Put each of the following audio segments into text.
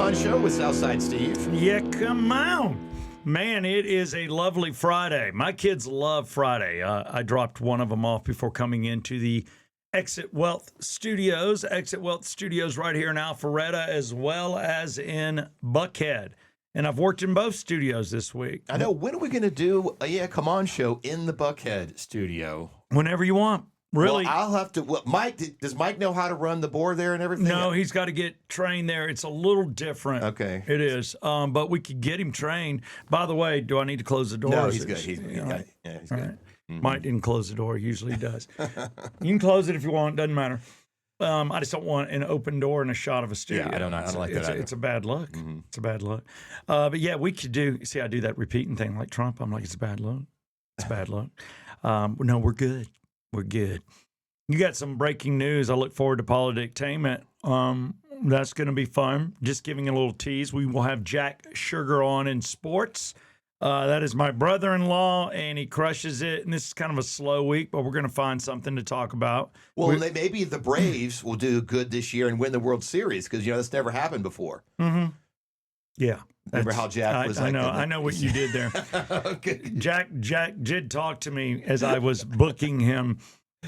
On Show with Southside Steve. Yeah, come on. Man, it is a lovely Friday. My kids love Friday. I dropped one of them off before coming into the Exit Wealth Studios. Exit Wealth Studios right here in Alpharetta as well as in Buckhead. And I've worked in both studios this week. I know. When are we going to do a Yeah, Come On Show in the Buckhead studio? Whenever you want. Really? Well, I'll have to. Mike, does Mike know how to run the board there and everything? No, he's got to get trained there. It's a little different. Okay. It is. But we could get him trained. By the way, do I need to close the door? No, he's good. He's good. Right. Yeah, he's All good. right. Mike didn't close the door. He usually does. You can close it if you want. Doesn't matter. I just don't want an open door and a shot of a studio. Yeah, I don't like that either. It's a bad look. It's a bad look. But yeah, we could do. See, I do that repeating thing like Trump. I'm like, it's a bad look. It's a bad look. No, we're good. We're good. You got some breaking news. I look forward to Polydictainment. That's going to be fun. Just giving a little tease. We will have Jack Sugar on in sports. That is my brother-in-law, and he crushes it. And this is kind of a slow week, but we're going to find something to talk about. Well, maybe the Braves will do good this year and win the World Series because, that's never happened before. Mm-hmm. Yeah. Remember how Jack was I know what you did there. Okay. Jack did talk to me as I was booking him,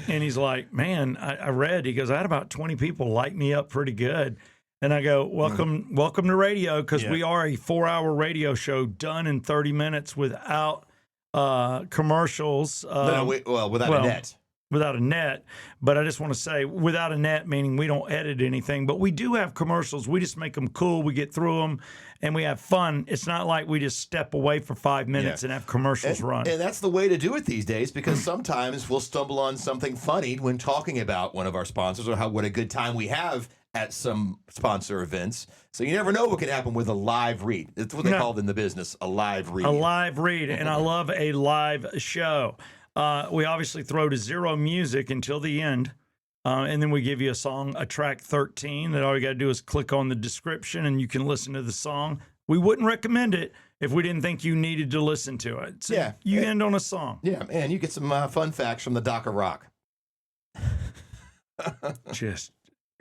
and he's like, man, I read, he goes, I had about 20 people light me up pretty good. And I go, welcome to radio, because we are a 4-hour radio show done in 30 minutes without commercials. Without a net. Without a net. But I just want to say, without a net, meaning we don't edit anything. But we do have commercials. We just make them cool. We get through them, and we have fun. It's not like we just step away for 5 minutes and have commercials run. And that's the way to do it these days, because sometimes we'll stumble on something funny when talking about one of our sponsors or what a good time we have at some sponsor events. So you never know what can happen with a live read. It's what they call it in the business, a live read. A live read, and I love a live show. We obviously throw to zero music until the end, and then we give you a song, a track 13, that all you got to do is click on the description, and you can listen to the song. We wouldn't recommend it if we didn't think you needed to listen to it. So you end on a song. Yeah, and you get some fun facts from the Doc of Rock.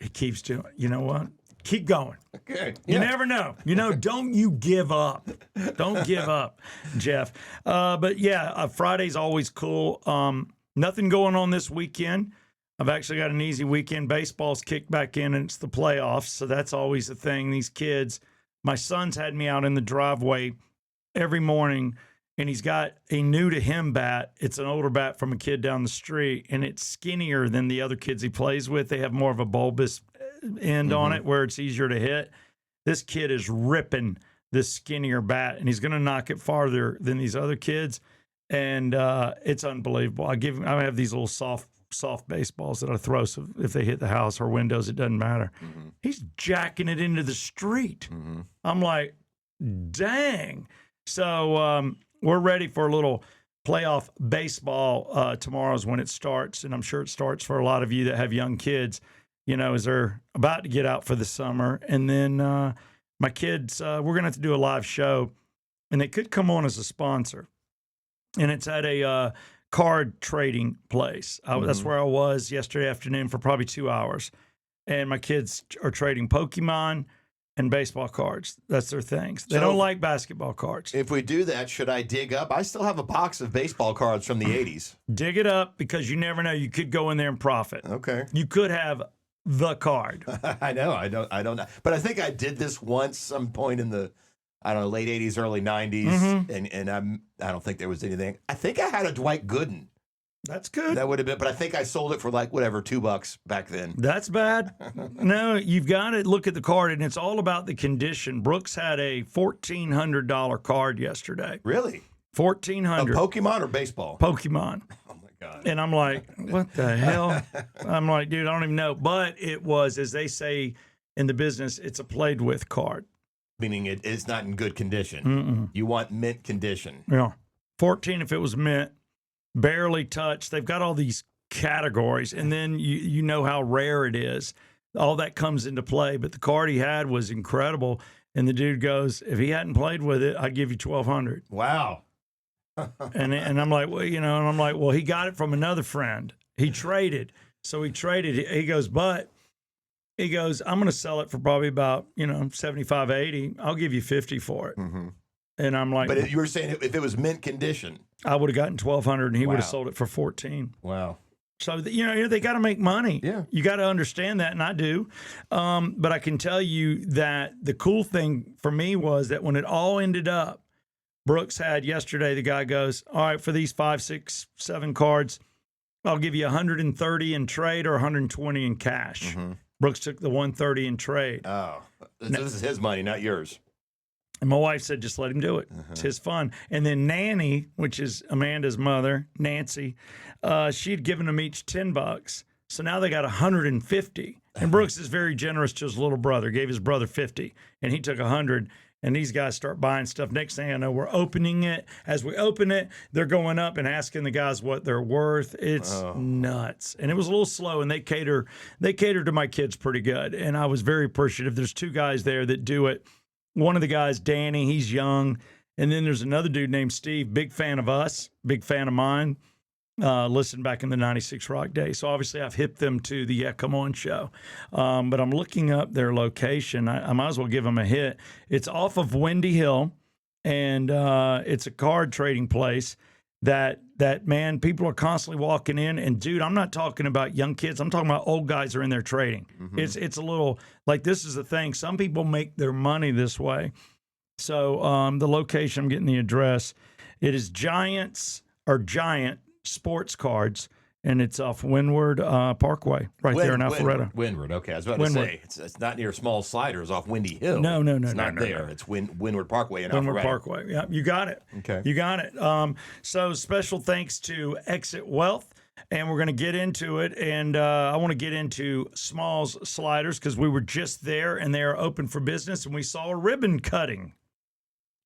It keeps doing. You know what? Keep going. Okay. You never know. Don't you give up. Don't give up, Jeff. But yeah, Friday's always cool. Nothing going on this weekend. I've actually got an easy weekend. Baseball's kicked back in, and it's the playoffs, so that's always a thing. These kids, my son's had me out in the driveway every morning, and he's got a new to him bat. It's an older bat from a kid down the street, and it's skinnier than the other kids he plays with. They have more of a bulbous end on it where it's easier to hit. This kid is ripping this skinnier bat, and he's going to knock it farther than these other kids, and it's unbelievable. I have these little soft baseballs that I throw, so if they hit the house or windows, it doesn't matter. He's jacking it into the street. I'm like, dang. So we're ready for a little playoff baseball. Tomorrow's when it starts, and I'm sure it starts for a lot of you that have young kids, as they're about to get out for the summer. And then my kids, we're going to have to do a live show, and they could come on as a sponsor. And it's at a card trading place. That's where I was yesterday afternoon for probably 2 hours. And my kids are trading Pokemon and baseball cards. That's their things. They don't like basketball cards. If we do that, should I dig up? I still have a box of baseball cards from the 80s. Dig it up, because you never know. You could go in there and profit. Okay. You could have the card. I know. I don't know. But I think I did this once, some point in the, late 80s, early 90s. And I don't think there was anything. I think I had a Dwight Gooden. That's good. That would have been, but I think I sold it for $2 back then. That's bad. No, you've got to look at the card, and it's all about the condition. Brooks had a $1,400 card yesterday. Really? $1,400. A Pokemon or baseball? Pokemon. Oh my God. And I'm like, what the hell? I'm like, dude, I don't even know. But it was, as they say in the business, it's a played with card. Meaning it's not in good condition. You want mint condition. Yeah. 14 if it was mint. Barely touched. They've got all these categories, and then you know how rare it is. All that comes into play. But the card he had was incredible. And the dude goes, if he hadn't played with it, I'd give you $1,200. Wow. and I'm like, well, he got it from another friend. He traded. So he traded. He goes, but He goes, I'm going to sell it for probably about, 75, 80. I'll give you 50 for it. And I'm like, But you were saying if it was mint condition. I would have gotten 1,200 and he would have Wow. sold it for 14. Wow. So, they got to make money. Yeah. You got to understand that, and I do. But I can tell you that the cool thing for me was that when it all ended up, Brooks had yesterday, the guy goes, all right, for these 5, 6, 7 cards, I'll give you 130 in trade or 120 in cash. Brooks took the 130 in trade. Oh, this is his money, not yours. And my wife said, just let him do it. It's his fun. And then Nanny, which is Amanda's mother, Nancy, she'd given them each $10. So now they got 150. And Brooks is very generous to his little brother, gave his brother 50, and he took 100. And these guys start buying stuff. Next thing I know, we're opening it. As we open it, they're going up and asking the guys what they're worth. It's nuts. And it was a little slow, and they cater to my kids pretty good. And I was very appreciative. There's 2 guys there that do it. One of the guys, Danny, he's young. And then there's another dude named Steve, big fan of us, big fan of mine. Listened back in the 96 Rock days. So obviously I've hipped them to the Yeah Come On show. But I'm looking up their location. I might as well give them a hit. It's off of Windy Hill, and it's a card trading place that man, people are constantly walking in. And dude, I'm not talking about young kids. I'm talking about old guys are in there trading. It's a little like, this is the thing. Some people make their money this way. So the location, I'm getting the address. It is Giant Sports Cards, and it's off Windward Parkway, there in Alpharetta. Windward. Okay, I was about to say it's not near Small Sliders off Windy Hill. No, it's not no, there. no. It's Windward Parkway in Windward Alpharetta. Parkway. Yeah, you got it. Okay, you got it. So special thanks to Exit Wealth. And we're going to get into it. And I want to get into Smalls Sliders because we were just there and they are open for business. And we saw a ribbon cutting.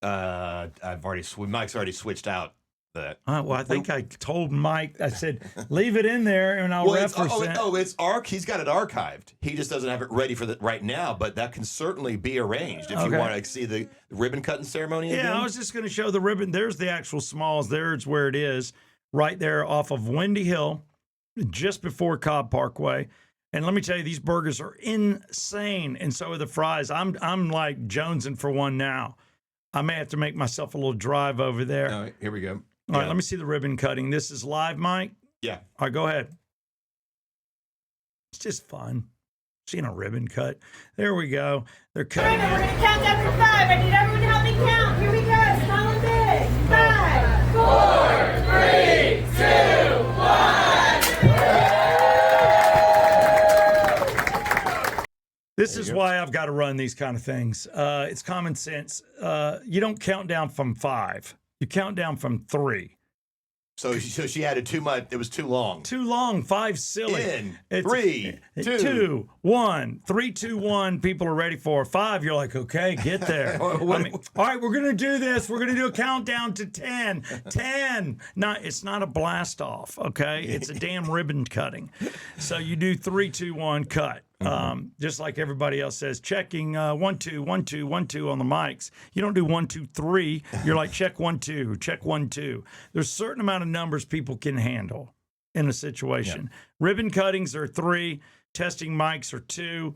Mike's already switched out that. Well, I think I told Mike, I said, leave it in there and I'll reference it. It's he's got it archived. He just doesn't have it ready for right now, but that can certainly be arranged if you want to see the ribbon cutting ceremony again. Yeah, I was just going to show the ribbon. There's the actual Smalls. There's where it is, right there off of Windy Hill, just before Cobb Parkway. And let me tell you, these burgers are insane, and so are the fries. I'm like jonesing for one now. I may have to make myself a little drive over there. All right, here we go. All right, let me see the ribbon cutting. This is live, Mike? Yeah. All right, go ahead. It's just fun. Seeing a ribbon cut. There we go. They're cutting We're going to count down from 5. I need everyone to help me count. Here we go. Small and big. 5, 4, 3, 2, 1. This is why I've got to run these kind of things. It's common sense. You don't count down from 5. You count down from 3. So she added too much. It was too long. Too long. 5 silly. In It's 3, 2, 1. 3, 2, 1. People are ready for 5. You're like, okay, get there. All right, we're gonna do this. We're gonna do a countdown to 10. 10. It's not a blast off. Okay, it's a damn ribbon cutting. So you do 3, 2, 1, cut. Just like everybody else says, checking 1, 2, 1, 2, 1, 2 on the mics. You don't do 1, 2, 3. You're like check 1, 2, check 1, 2. There's a certain amount of numbers people can handle in a situation. Yeah. Ribbon cuttings are 3. Testing mics are 2.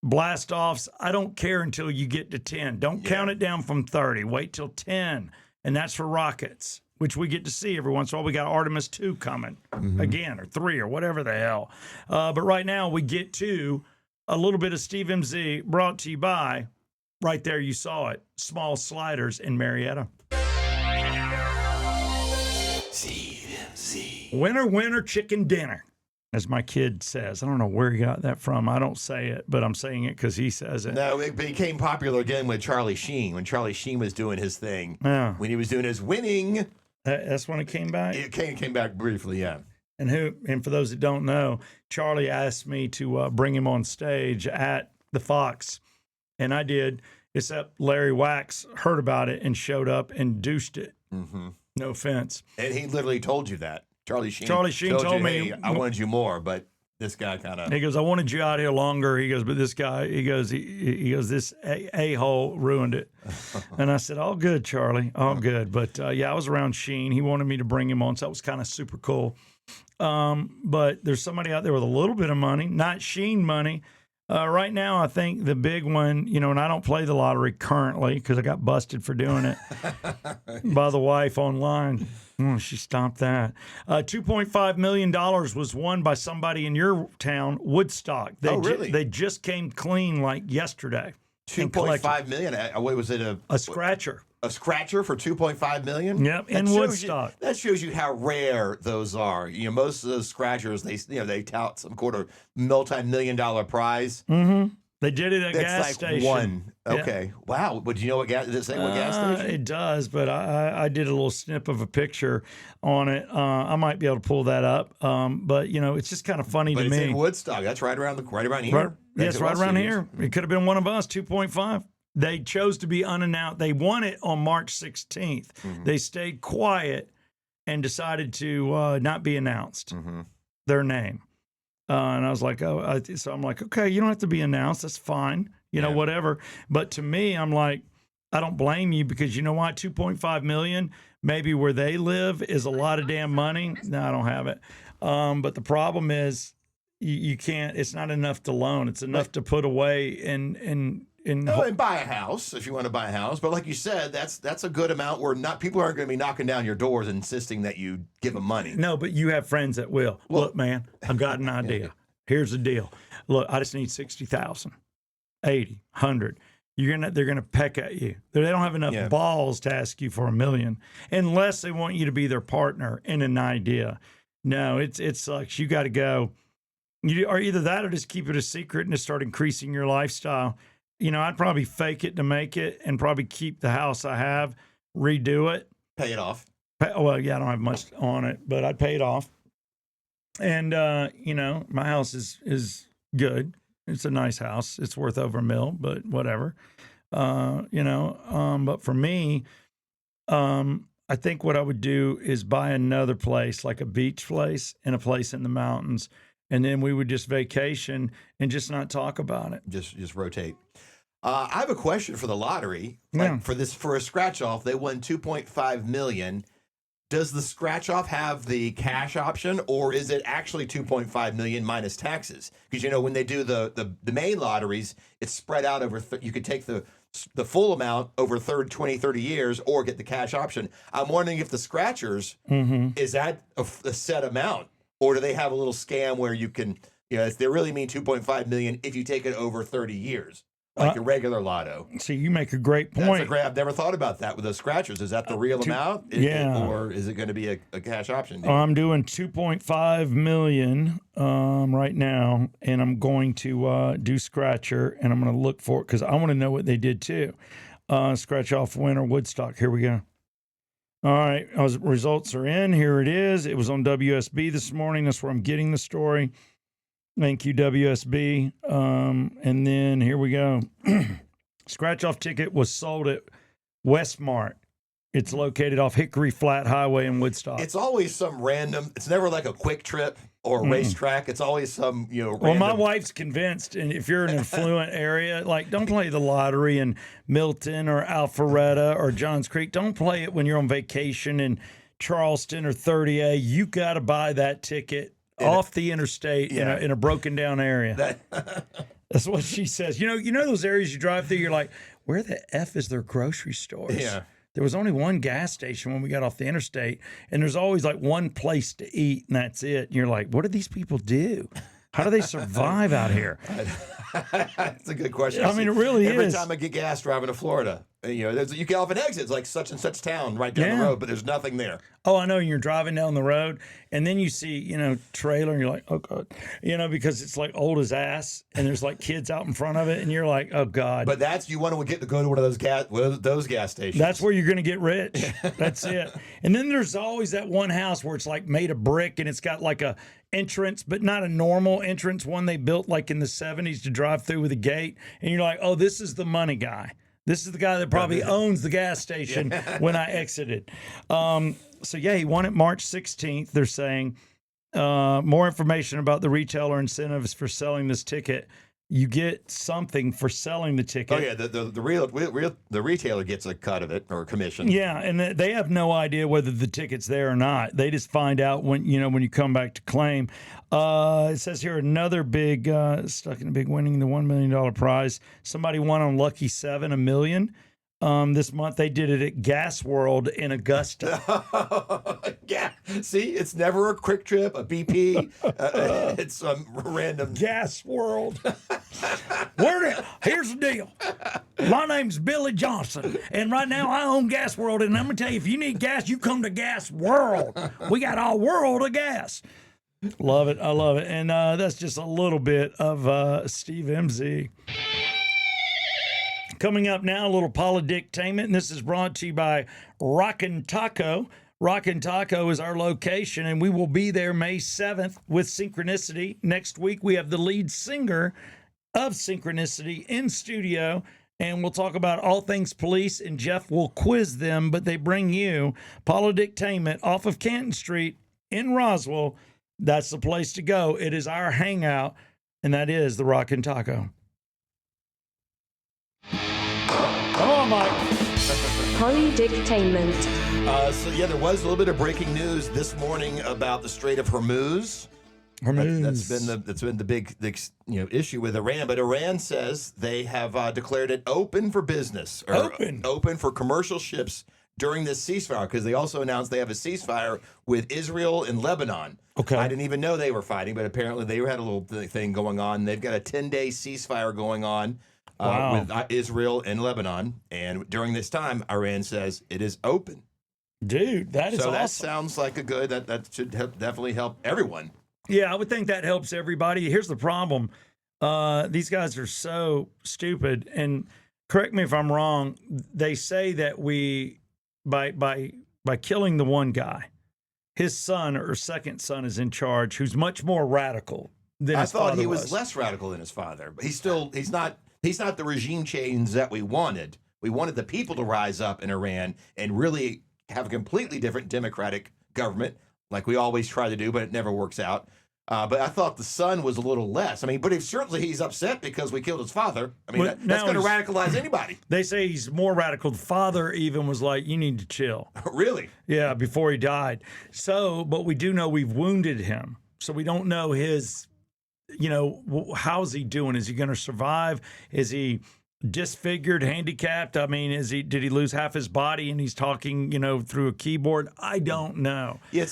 Blast offs, I don't care until you get to 10. Don't count it down from 30. Wait till 10. And that's for rockets, which we get to see every once in a while. We got Artemis 2 coming again, or 3, or whatever the hell. But right now we get to a little bit of Steve MZ brought to you by, right there you saw it, Small Sliders in Marietta. Steve MZ. Winner, winner, chicken dinner, as my kid says. I don't know where he got that from. I don't say it, but I'm saying it because he says it. No, it became popular again with Charlie Sheen, when Charlie Sheen was doing his thing. Yeah. When he was doing his winning. That's when it came back? It came back briefly, yeah. And for those that don't know, Charlie asked me to bring him on stage at the Fox, and I did, except Larry Wax heard about it and showed up and douched it. Mm-hmm. No offense. And he literally told you that. Charlie Sheen told you, me, hey, I wanted you more, but this guy kind of... He goes, I wanted you out here longer. He goes, but this guy, he goes, this a-hole ruined it. And I said, all good, Charlie, all good. But I was around Sheen. He wanted me to bring him on, so that was kind of super cool. But there's somebody out there with a little bit of money, not Sheen money, Right now, I think the big one, and I don't play the lottery currently because I got busted for doing it by the wife online. She stopped that. $2.5 million was won by somebody in your town, Woodstock. Really? They just came clean like yesterday. $2.5 million. What was it? A scratcher. A scratcher for $2.5 million. Yep, in Woodstock. That shows you how rare those are. Most of those scratchers, they tout some kind of multi-million-dollar prize. Mm-hmm. They did it at a That's gas like station. one. Okay. Yeah. Wow. But do you know what gas? Did it say what gas station? It does, but I did a little snip of a picture on it. I might be able to pull that up. But it's just kind of funny But to it's me. in Woodstock. That's right around here. Right, yes, right around here. It could have been one of us. 2.5. They chose to be unannounced. They won it on March 16th. Mm-hmm. They stayed quiet and decided to not be announced. Mm-hmm. Their name. And I was like, so I'm like, okay, you don't have to be announced. That's fine. Whatever. But to me, I'm like, I don't blame you because you know what? 2.5 million, maybe where they live is a lot of damn money. No, I don't have it. But the problem is you can't, it's not enough to loan. It's enough to put away and buy a house if you want to buy a house. But like you said, that's a good amount where people aren't going to be knocking down your doors and insisting that you give them money. No, but you have friends that will. Look, man, I've got an idea. Here's the deal. Look, I just need 60,000, 80, 100. They're gonna peck at you. They don't have enough balls to ask you for $1 million unless they want you to be their partner in an idea. No, it sucks. You got to go. Or either that or just keep it a secret and just start increasing your lifestyle. I'd probably fake it to make it and probably keep the house I have, redo it. Pay it off. Well, yeah, I don't have much on it, but I'd pay it off. And, my house is good. It's a nice house. It's worth over $1 million, but whatever. But for me, I think what I would do is buy another place, like a beach place and a place in the mountains. And then we would just vacation and just not talk about it. Just rotate. I have a question for the lottery. Yeah. For a scratch off, they won $2.5 million. Does the scratch off have the cash option, or is it actually $2.5 million minus taxes? Because when they do the main lotteries, it's spread out over. You could take the full amount over 20, 30 years, or get the cash option. I'm wondering if the scratchers is that a set amount, or do they have a little scam where you can, if they really mean $2.5 million if you take it over 30 years? Like a regular lotto. See, you make a great point. I've never thought about that with those scratchers. Is that the real amount? Or is it going to be a cash option? I'm doing 2.5 million right now, and I'm going to do scratcher, and I'm going to look for it because I want to know what they did too. Scratch off winner Woodstock. Here we go. All right, results are in. Here it is. It was on WSB this morning. That's where I'm getting the story. Thank you, WSB. And then here we go. Scratch off ticket was sold at Westmart. It's located off Hickory Flat Highway in Woodstock. It's always some random. It's never like a quick trip or a racetrack. It's always some random. Well, my wife's convinced, and if you're in an affluent area, like don't play the lottery in Milton or Alpharetta or Johns Creek. Don't play it when you're on vacation in Charleston or 30A. You got to buy that ticket off the interstate in a broken down area. That's what she says. You know those areas you drive through, you're like, where the F is their grocery stores? Yeah. There was only one gas station when we got off the interstate, and there's always like one place to eat, and that's it. And you're like, what do these people do? How do they survive out here? That's a good question. I mean, it really Every is. time I get gas driving to Florida, you get off an exit. It's like such and such town right down the road, but there's nothing there. Oh, I know. You're driving down the road, and then you see, trailer, and you're like, oh, God. Because it's like old as ass, and there's like kids out in front of it, and you're like, oh, God. But you want to go to one of those gas stations. That's where you're going to get rich. That's it. And then there's always that one house where it's like made of brick, and it's got like a entrance, but not a normal entrance, one they built like in the 70s to drive through with a gate. And you're like, oh, this is the money guy. This is the guy that probably owns the gas station when I exited. So, he won it March 16th. They're saying more information about the retailer incentives for selling this ticket you get something for selling the ticket. Oh yeah, the retailer gets a cut of it or commission. Yeah, and they have no idea whether the ticket's there or not. They just find out when you come back to claim. It says here another big stuck in a big winning the $1 million prize. Somebody won on Lucky 7 $1 million. This month they did it at Gas World in Augusta. Yeah, see, it's never a Quick Trip, a BP. It's some random Gas World. Here's the deal. My name's Billy Johnson, and right now I own Gas World, and I'm gonna tell you, if you need gas, you come to Gas World. We got a world of gas. Love it. I love it. And that's just a little bit of Steve MZ. Coming up now, a little polydictainment, and this is brought to you by Rockin' Taco. Rockin' Taco is our location, and we will be there May 7th with Synchronicity. Next week, we have the lead singer of Synchronicity in studio, and we'll talk about all things police, and Jeff will quiz them, but they bring you polydictainment off of Canton Street in Roswell. That's the place to go. It is our hangout, and that is the Rockin' Taco. Come on, Mike. Polydictainment. So yeah, there was a little bit of breaking news this morning about the Strait of Hormuz. That's been the big issue with Iran. But Iran says they have declared it open for business, or open for commercial ships during this ceasefire, because they also announced they have a ceasefire with Israel and Lebanon. Okay, I didn't even know they were fighting, but apparently they had a little thing going on. They've got a 10-day ceasefire going on. With Israel and Lebanon. And during this time, Iran says it is open. Dude, that is so awesome. That sounds like that should definitely help everyone. Yeah, I would think that helps everybody. Here's the problem. These guys are so stupid. And correct me if I'm wrong. They say that we, by killing the one guy, his son or second son is in charge, who's much more radical than his father was. I thought he was less radical than his father. But he's not the regime change that we wanted. We wanted the people to rise up in Iran and really have a completely different democratic government, like we always try to do, but it never works out. But I thought the son was a little less. I mean, but certainly he's upset because we killed his father. I mean, that's going to radicalize anybody. They say he's more radical. The father even was like, you need to chill. Really? Yeah, before he died. So, but we do know we've wounded him. So we don't know his... how's he doing? Is he going to survive? Is he disfigured, handicapped? I mean, did he lose half his body and he's talking, through a keyboard? I don't know. Yeah, it's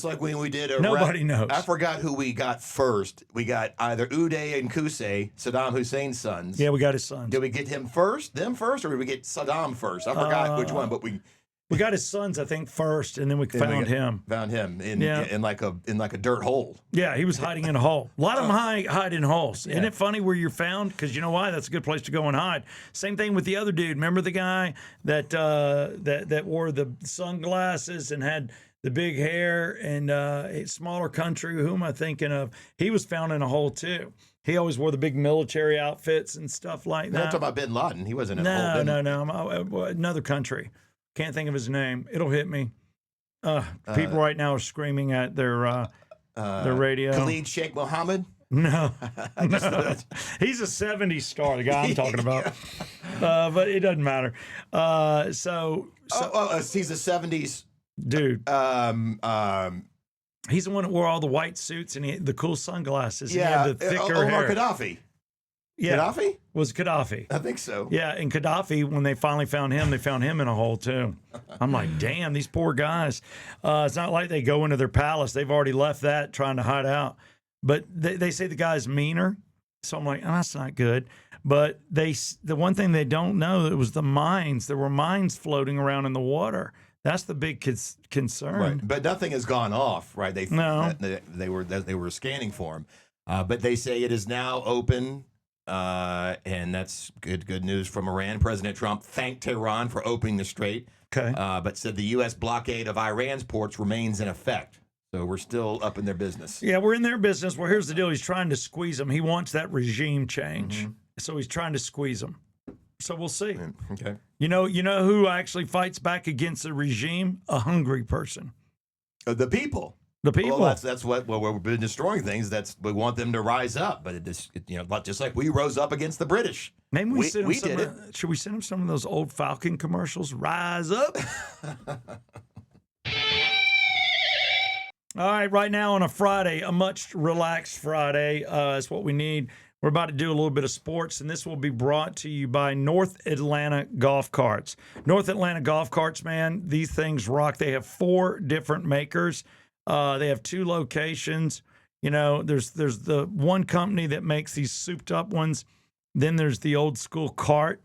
like when we did nobody knows. I forgot who we got first. We got either Uday and Qusay, Saddam Hussein's sons. Yeah, we got his sons. Did we get them first, or did we get Saddam first? I forgot which one, but we got his sons, I think, first, and then we found him. Found him in like a dirt hole. Yeah, he was hiding in a hole. A lot of them hide in holes. Yeah. Isn't it funny where you're found? Because you know why? That's a good place to go and hide. Same thing with the other dude. Remember the guy that wore the sunglasses and had the big hair and a smaller country? Who am I thinking of? He was found in a hole too. He always wore the big military outfits and stuff like that. I'm talking about Bin Laden. He wasn't in a hole. No. Another country. Can't think of his name. It'll hit me. People right now are screaming at their radio. Khalid Sheikh Mohammed? No. He's a 70s star, the guy I'm talking about. But it doesn't matter. He's a 70s dude. He's the one that wore all the white suits and the cool sunglasses. Yeah, and he had the thicker Omar hair. Gaddafi. Yeah. Gaddafi? Was Gaddafi. I think so. Yeah, and Gaddafi, when they finally found him, they found him in a hole too. I'm like, damn, these poor guys. It's not like they go into their palace. They've already left that trying to hide out. But they say the guy's meaner. So I'm like, oh, that's not good. But the one thing they don't know, it was the mines. There were mines floating around in the water. That's the big concern. Right. But nothing has gone off, right? They were scanning for him. But they say it is now open. And that's good news from Iran. President Trump thanked Tehran for opening the strait, but said the U.S. blockade of Iran's ports remains in effect. So we're still up in their business. Yeah, we're in their business. Well, here's the deal. He's trying to squeeze them. He wants that regime change. Mm-hmm. So he's trying to squeeze them. So we'll see. Okay. You know who actually fights back against the regime? A hungry person. The people. The people. Well, that's what we've been destroying things. We want them to rise up, but just like we rose up against the British. Maybe we send them we some did of, should we send them some of those old Falcon commercials? Rise up. All right now on a Friday, a much relaxed Friday is what we need. We're about to do a little bit of sports, and this will be brought to you by North Atlanta Golf Carts. North Atlanta Golf Carts, man, these things rock. They have 4 different makers. They have 2 locations. You know, there's the one company that makes these souped up ones. Then there's the old school cart.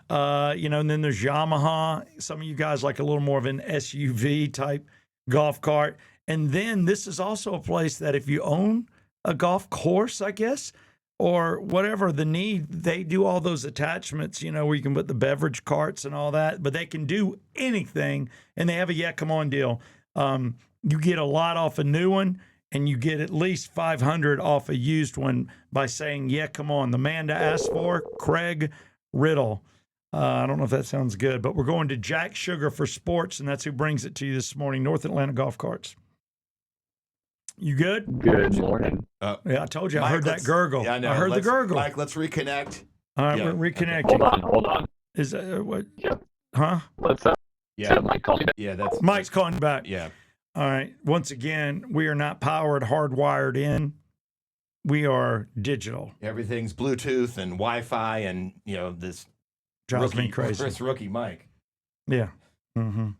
And then there's Yamaha. Some of you guys like a little more of an SUV type golf cart. And then this is also a place that if you own a golf course, I guess, or whatever the need, they do all those attachments, where you can put the beverage carts and all that, but they can do anything. And they have a Yeah Come On deal. You get a lot off a new one, and you get at least $500 off a used one by saying, yeah, come on. The man to ask for, Craig Riddle. I don't know if that sounds good, but we're going to Jack Sugar for sports, and that's who brings it to you this morning, North Atlanta Golf Carts. You good? Good morning. Yeah, I told you. Mike, I heard that gurgle. Yeah, I know. I heard the gurgle. Mike, let's reconnect. All right, Yeah. we're reconnecting. Hold on. Is that what? Yep. Huh? Let's Yeah, Mike call me back. yeah, that's Mike's calling you back. yeah. All right. Once again, we are not powered, hardwired in. We are digital. Everything's Bluetooth and Wi-Fi, and this Drives me rookie, crazy. This rookie Mike. Yeah. Mm-hmm.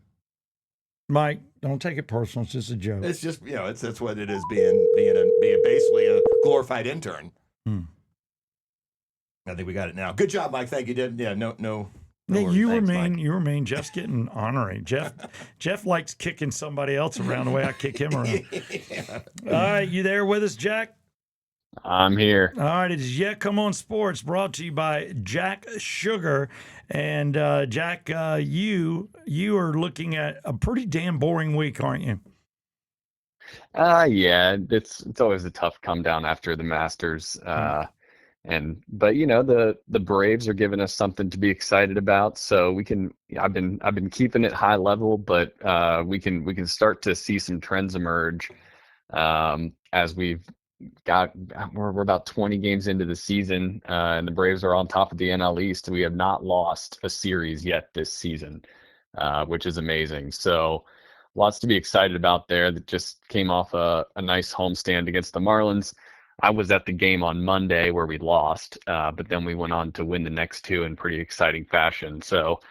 Mike, don't take it personal. It's just a joke. It's just that's what it is being basically a glorified intern. Hmm. I think we got it now. Good job, Mike. Thank you. No. Yeah, worries. you were Thanks, mean. Mike. You were mean. Jeff's getting ornery. Jeff likes kicking somebody else around the way I kick him around. All right, you there with us, Jack? I'm here. All right, it is Yeah Come On Sports, brought to you by Jack Sugar. And Jack, you are looking at a pretty damn boring week, aren't you? Yeah, it's always a tough come down after the Masters. But the Braves are giving us something to be excited about. So I've been keeping it high level, but we can start to see some trends emerge as we're about 20 games into the season, and the Braves are on top of the NL East. We have not lost a series yet this season, which is amazing. So lots to be excited about there. That just came off a nice homestand against the Marlins. I was at the game on Monday where we lost, but then we went on to win the next 2 in pretty exciting fashion. So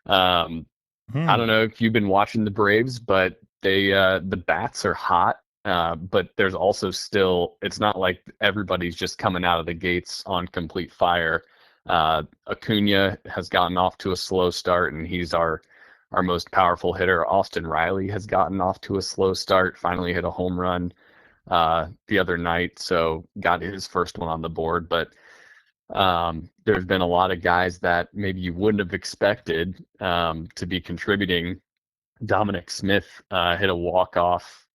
I don't know if you've been watching the Braves, but the bats are hot. But there's also still, it's not like everybody's just coming out of the gates on complete fire. Acuna has gotten off to a slow start, and he's our most powerful hitter. Austin Riley has gotten off to a slow start, finally hit a home run the other night, so got his first one on the board. But there's been a lot of guys that maybe you wouldn't have expected to be contributing. Dominic Smith hit a walk-off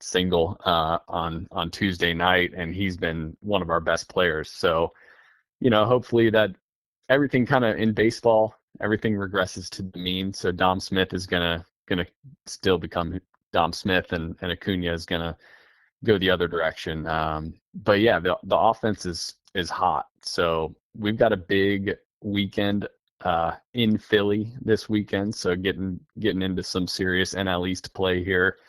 single on Tuesday night, and he's been one of our best players. So hopefully that everything kind of in baseball, everything regresses to the mean. So Dom Smith is gonna still become Dom Smith, and Acuna is gonna go the other direction. But yeah, the offense is hot. So we've got a big weekend in Philly this weekend, so getting into some serious NL East play here,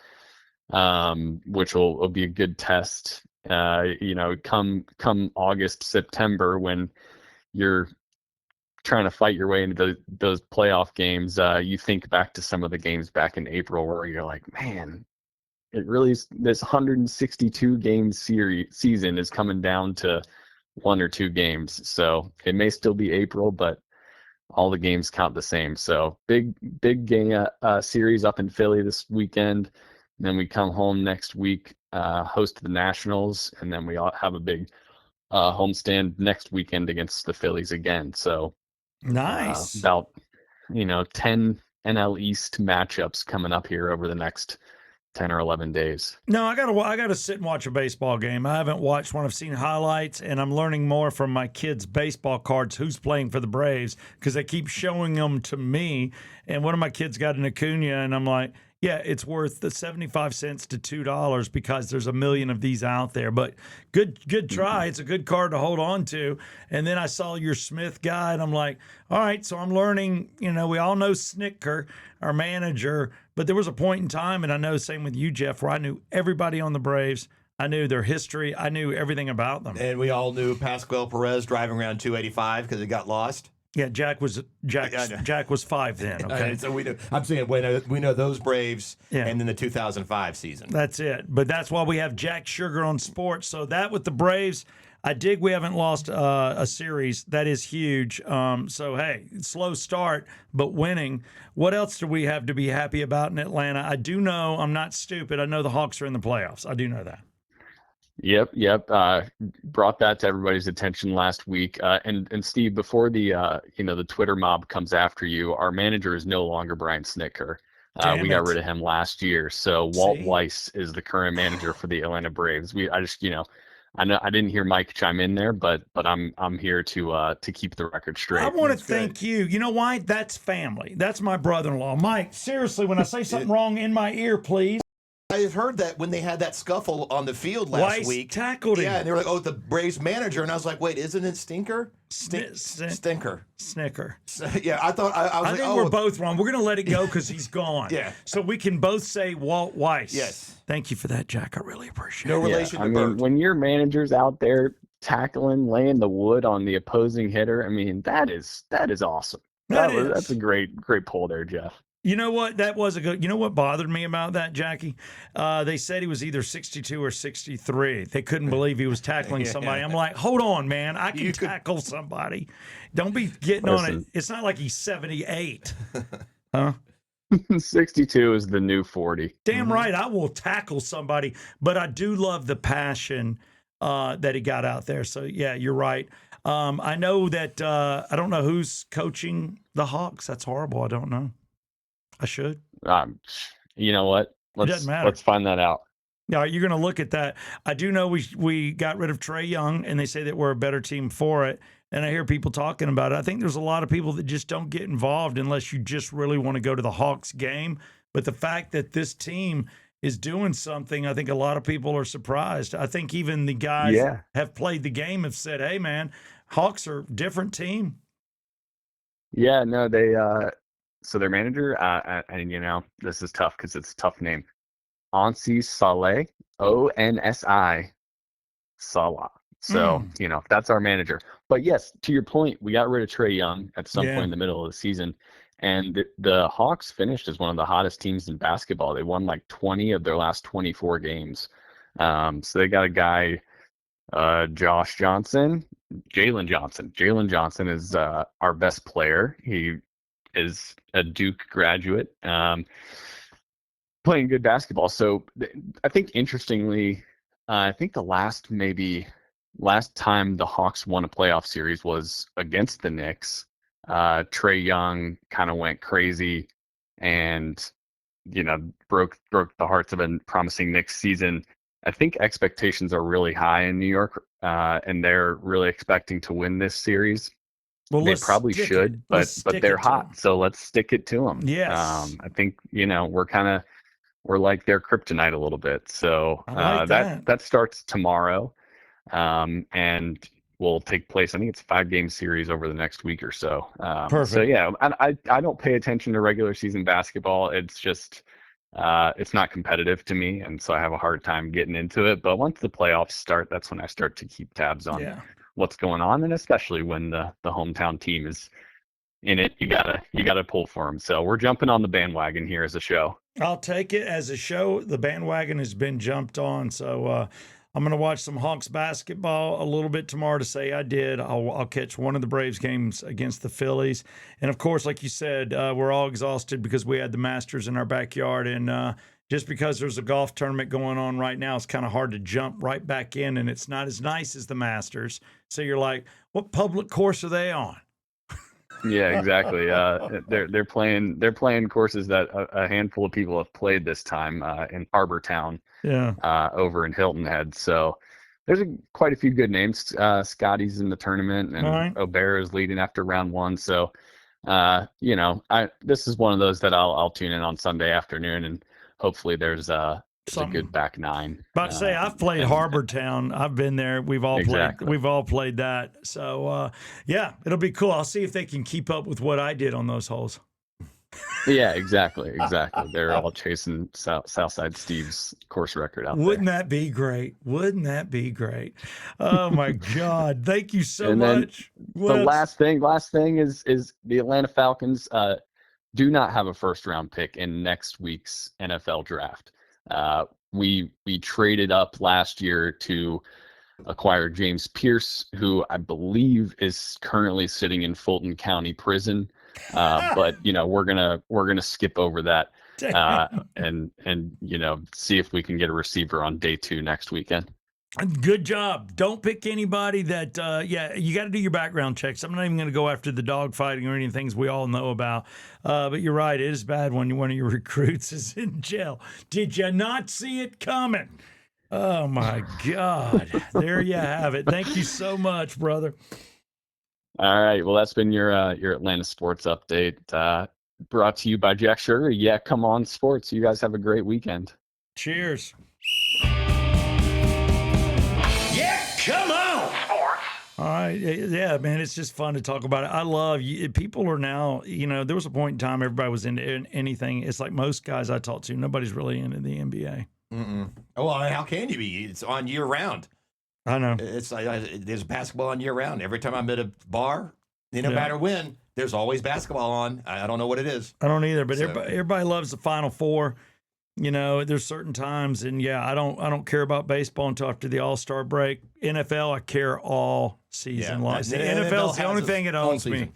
which will be a good test. Come August, September, when you're trying to fight your way into those playoff games, you think back to some of the games back in April where you're like, man, it really is, this 162 game season is coming down to 1 or 2 games. So it may still be April, but all the games count the same. So big game series up in Philly this weekend. And then we come home next week, host the Nationals, and then we all have a big homestand next weekend against the Phillies again. So Nice. About 10 NL East matchups coming up here over the next 10 or 11 days. No, I gotta sit and watch a baseball game. I haven't watched one. I've seen highlights, and I'm learning more from my kids' baseball cards who's playing for the Braves, because they keep showing them to me. And one of my kids got an Acuna, and I'm like, yeah, it's worth the 75 cents to $2 because there's a million of these out there. But good try. It's a good card to hold on to. And then I saw your Smith guy, and I'm like, all right, so I'm learning. We all know Snicker, our manager, but there was a point in time, and I know same with you, Jeff, where I knew everybody on the Braves. I knew their history. I knew everything about them. And we all knew Pascual Perez driving around 285 because it got lost. Yeah, Jack was 5 then. Okay, So we know. I'm saying we know those Braves, Yeah. and then the 2005 season. That's it. But that's why we have Jack Sugar on sports. So that with the Braves, I dig we haven't lost a series. That is huge. So, hey, slow start, but winning. What else do we have to be happy about in Atlanta? I do know, I'm not stupid. I know the Hawks are in the playoffs. I do know that. Yep. Brought that to everybody's attention last week. And Steve, before the Twitter mob comes after you, our manager is no longer Brian Snicker. Damn We got it. rid of him last year. So Walt See? Weiss is the current manager for the Atlanta Braves. I know I didn't hear Mike chime in there, but I'm here to keep the record straight. I want to That's good. thank you. You know why? That's family. That's my brother-in-law. Mike, seriously, when I say something wrong, in my ear, please. I heard that when they had that scuffle on the field last Weiss week. tackled him. Yeah, and they were like, "Oh, the Braves manager," and I was like, "Wait, isn't it Stinker? Snicker. Stinker." Yeah, I thought I was I like, think "Oh, we're both wrong. We're going to let it go because he's gone. Yeah. So we can both say Walt Weiss. Yes. Thank you for that, Jack. I really appreciate no it. relation I to mean, Bert." when your manager's out there tackling, laying the wood on the opposing hitter, I mean, that is awesome. That's a great pull there, Jeff. You know what? That was a good. You know what bothered me about that, Jackie? They said he was either 62 or 63. They couldn't believe he was tackling somebody. I'm like, hold on, man. I can tackle somebody. Don't be getting on it. Listen. It's not like he's 78. Huh? 62 is the new 40. Damn right, I will tackle somebody, but I do love the passion that he got out there. So yeah, you're right. I know that I don't know who's coaching the Hawks. That's horrible. I don't know. I should. You know what? doesn't matter. Let's find that out. Yeah, you're going to look at that. I do know we got rid of Trae Young, and they say that we're a better team for it. And I hear people talking about it. I think there's a lot of people that just don't get involved unless you just really want to go to the Hawks game. But the fact that this team is doing something, I think a lot of people are surprised. I think even the guys Yeah. have played the game have said, hey, man, Hawks are a different team. Yeah, no, they so their manager, and this is tough because it's a tough name. Onsi Saleh, Onsi Salah. So, that's our manager. But yes, to your point, we got rid of Trae Young at some point in the middle of the season. And the Hawks finished as one of the hottest teams in basketball. They won like 20 of their last 24 games. So they got a guy, Jalen Johnson. Jalen Johnson is our best player. He is a Duke graduate, playing good basketball. So I think interestingly, I think the last time the Hawks won a playoff series was against the Knicks. Trae Young kind of went crazy and, broke the hearts of a promising Knicks season. I think expectations are really high in New York, and they're really expecting to win this series. Well, They let's probably stick should, it. but Let's stick they're it to hot, 'em. so let's stick it to them. Yes. I think we're like their kryptonite a little bit. So I like that starts tomorrow, and will take place. I think it's a 5-game series over the next week or so. So Perfect. yeah, I don't pay attention to regular season basketball. It's just it's not competitive to me, and so I have a hard time getting into it. But once the playoffs start, that's when I start to keep tabs on Yeah. what's going on, and especially when the hometown team is in it, you gotta pull for them. So we're jumping on the bandwagon here as a show. I'll take it as a show. The bandwagon has been jumped on. So I'm going to watch some Hawks basketball a little bit tomorrow to say I did. I'll catch one of the Braves games against the Phillies. And of course, like you said, we're all exhausted because we had the Masters in our backyard. And just because there's a golf tournament going on right now, it's kind of hard to jump right back in. And it's not as nice as the Masters. So you're like, what public course are they on? Yeah, exactly. They're playing courses that a handful of people have played this time in Harbor Town, over in Hilton Head. So there's quite a few good names. Scotty's in the tournament, and Right. O'Bear is leading after round 1. So this is one of those that I'll tune in on Sunday afternoon and hopefully there's a Something. good back nine. About to say, I've played Harbor Town. I've been there. We've all Exactly. played. We've all played that. So yeah, it'll be cool. I'll see if they can keep up with what I did on those holes. Yeah, exactly. They're all chasing Southside Steve's course record out Wouldn't there. that be great? Wouldn't that be great? Oh my God! Thank you so And then much. The What else? last thing is the Atlanta Falcons do not have a first round pick in next week's NFL draft. We traded up last year to acquire James Pierce, who I believe is currently sitting in Fulton County Prison. But we're gonna skip over that and see if we can get a receiver on day 2 next weekend. Good job. Don't pick anybody that, you got to do your background checks. I'm not even going to go after the dog fighting or any things we all know about. But you're right. It is bad when one of your recruits is in jail. Did you not see it coming? Oh, my God. There you have it. Thank you so much, brother. All right. Well, that's been your Atlanta sports update brought to you by Jack Sugar. Yeah, come on, sports. You guys have a great weekend. Cheers. Come on. All right. Yeah, man, it's just fun to talk about it. I love people are now, there was a point in time everybody was into anything. It's like most guys I talk to, nobody's really into the NBA. Oh, well, how can you be? It's on year round. I know. It's like there's basketball on year round. Every time I'm at a bar, no matter when, there's always basketball on. I don't know what it is. I don't either, but So- everybody loves the Final Four. There's certain times, and I don't care about baseball until after the All-Star break. NFL, I care all season long. The NFL's the only thing that owns me.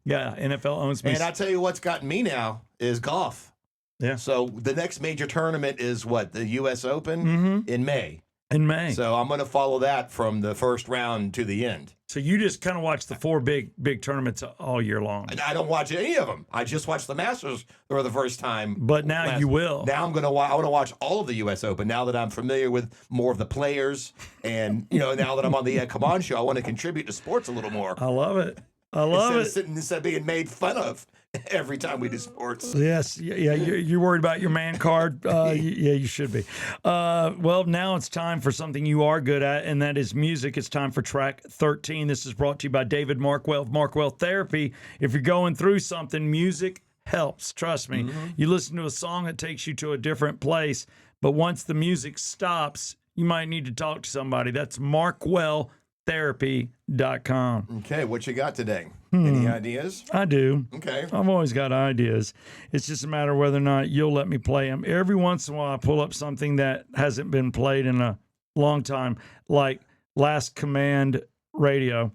Yeah, NFL owns me. And I tell you what's gotten me now is golf. Yeah. So the next major tournament is what? The U.S. Open in May. In May. So I'm going to follow that from the first round to the end. So you just kind of watch the 4 big tournaments all year long. And I don't watch any of them. I just watched the Masters for the first time. But now you will. Now I want to watch all of the U.S. Open now that I'm familiar with more of the players. And, now that I'm on the Come On show, I want to contribute to sports a little more. I love it. I love Instead of being made fun of every time we do sports. Yes. Yeah. You're worried about your man card. Yeah, you should be. Well, now it's time for something you are good at, and that is music. It's time for track 13. This is brought to you by David Markwell of Markwell Therapy. If you're going through something, music helps. Trust me. You listen to a song that takes you to a different place, but once the music stops, you might need to talk to somebody. That's markwelltherapy.com. Okay, what you got today? Any ideas? I do. Okay. I've always got ideas. It's just a matter of whether or not you'll let me play them. Every once in a while, I pull up something that hasn't been played in a long time, like Last Command Radio.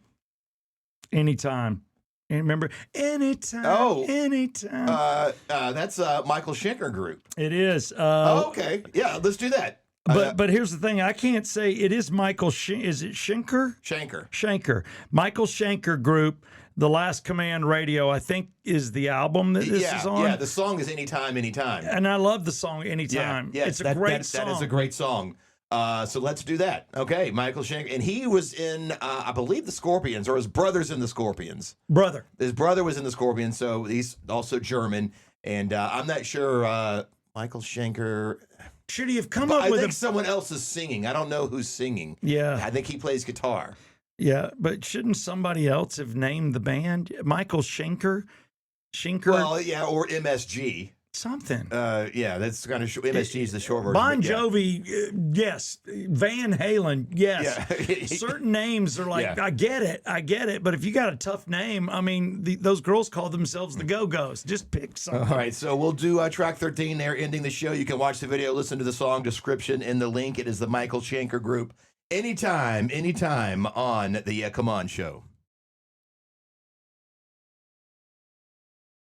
Anytime. And remember, anytime. Oh. Anytime. That's Michael Schenker Group. It is. Okay. Yeah, let's do that. But here's the thing. I can't say it is Michael. Is it Schenker? Schenker. Michael Schenker Group. The Last Command Radio, I think, is the album that this is on. Yeah, the song is Anytime, Anytime. And I love the song Anytime. Yeah, It's a great song. That is a great song. So let's do that. Okay, Michael Schenker. And he was in, I believe, the Scorpions, or his brother's in the Scorpions. Brother. His brother was in the Scorpions, so he's also German. And I'm not sure, Michael Schenker. Should he have come up I with think someone else is singing. I don't know who's singing. Yeah. I think he plays guitar. Yeah, but shouldn't somebody else have named the band? Michael Schenker? Well, yeah, or MSG. Something. Yeah, that's kind of MSG is the short version. Bon but yeah. Jovi, yes. Van Halen, yes. Yeah. Certain names are like, Yeah. I get it. But if you got a tough name, I mean, those girls call themselves the Go-Go's. Just pick something. All right, so we'll do track 13 there, ending the show. You can watch the video, listen to the song description in the link. It is the Michael Schenker Group. Anytime on the Come On Show.